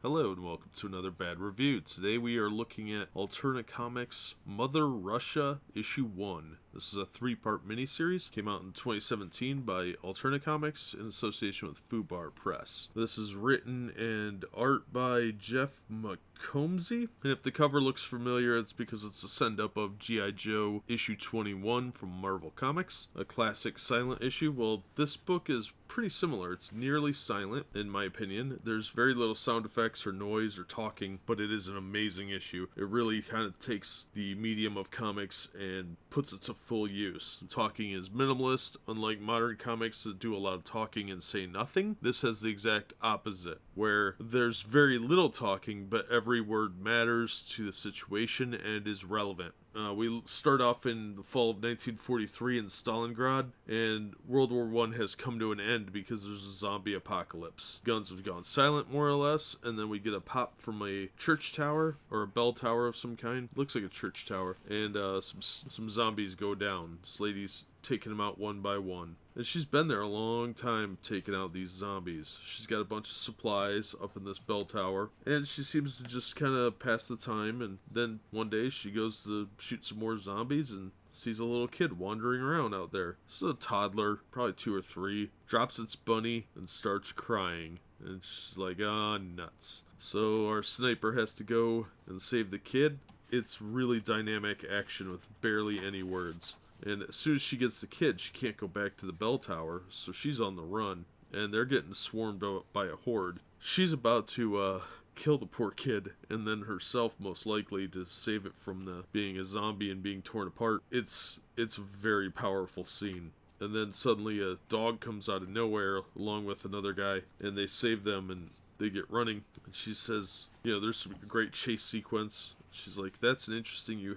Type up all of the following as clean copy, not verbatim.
Hello and welcome to another bad review. Today we are looking at Alterna Comics Mother Russia Issue 1. This is a 3-part miniseries. Came out in 2017 by Alterna Comics in association with Fubar Press. This is written and art by Jeff McComsey. And if the cover looks familiar, it's because it's a send-up of G.I. Joe Issue 21 from Marvel Comics, a classic silent issue. Well, this book is pretty similar. It's nearly silent, in my opinion. There's very little sound effects or noise or talking, but it is an amazing issue. It really kind of takes the medium of comics and puts it to full use. Talking is minimalist, unlike modern comics that do a lot of talking and say nothing. This has the exact opposite, where there's very little talking, but every word matters to the situation and is relevant. We start off in the fall of 1943 in Stalingrad, and World War I has come to an end because there's a zombie apocalypse. Guns have gone silent, more or less, and then we get a pop from a church tower, or a bell tower of some kind. Looks like a church tower. And some zombies go down. This lady's taking them out one by one. And she's been there a long time taking out these zombies. She's got a bunch of supplies up in this bell tower, and she seems to just kind of pass the time. And then one day she goes to shoot some more zombies and sees a little kid wandering around out there. This is a toddler, probably 2 or 3, drops its bunny and starts crying. And she's like, ah, nuts. So our sniper has to go and save the kid. It's really dynamic action with barely any words. And as soon as she gets the kid, she can't go back to the bell tower, so she's on the run. And they're getting swarmed by a horde. She's about to kill the poor kid, and then herself most likely, to save it from being a zombie and being torn apart. It's a very powerful scene. And then suddenly a dog comes out of nowhere along with another guy, and they save them and they get running. And she says, you know, there's some great chase sequence. She's like, that's an interesting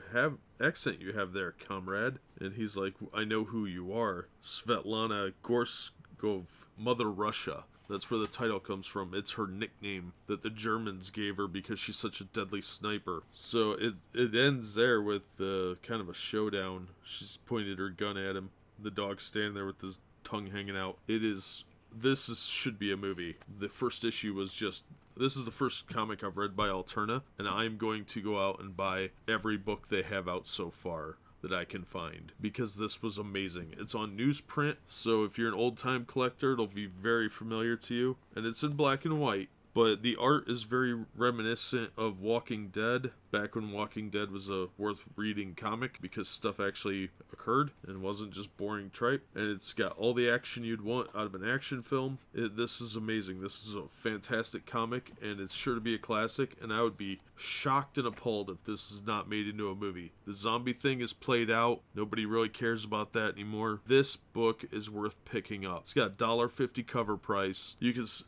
accent you have there, comrade. And he's like, I know who you are. Svetlana Gorskov, Mother Russia. That's where the title comes from. It's her nickname that the Germans gave her because she's such a deadly sniper. So it ends there with kind of a showdown. She's pointed her gun at him. The dog's standing there with his tongue hanging out. Should be a movie. The first issue was just... This is the first comic I've read by Alterna, and I'm going to go out and buy every book they have out so far that I can find, because this was amazing. It's on newsprint, so if you're an old-time collector, it'll be very familiar to you, and it's in black and white. But the art is very reminiscent of Walking Dead, back when Walking Dead was a worth reading comic because stuff actually occurred and wasn't just boring tripe. And it's got all the action you'd want out of an action film. This is amazing. This is a fantastic comic, and it's sure to be a classic, and I would be shocked and appalled if this is not made into a movie. The zombie thing is played out. Nobody really cares about that anymore. This book is worth picking up. It's got a $1.50 cover price.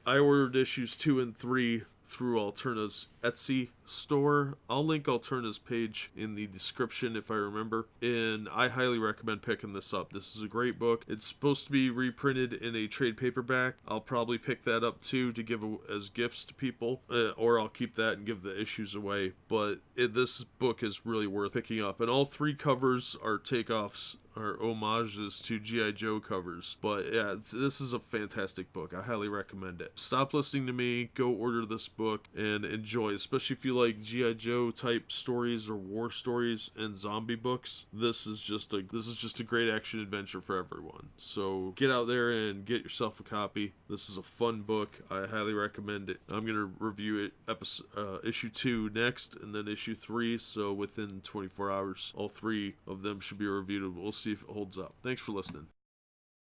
I ordered issues 2 and 3 through Alterna's Etsy store. I'll link Alterna's page in the description if I remember, and I highly recommend picking this up. This is a great book. It's supposed to be reprinted in a trade paperback. I'll probably pick that up too to give as gifts to people, or I'll keep that and give the issues away. But this book is really worth picking up, and all 3 covers are takeoffs or homages to G.I. Joe covers. But yeah, this is a fantastic book. I highly recommend it. Stop listening to me, go order this book and enjoy, especially if you like G.I. Joe type stories or war stories and zombie books. This is just a great action adventure for everyone. So get out there and get yourself a copy. This is a fun book. I highly recommend it. I'm going to review it issue 2 next, and then issue 3, so within 24 hours all 3 of them should be reviewed. We'll see if it holds up. Thanks for listening.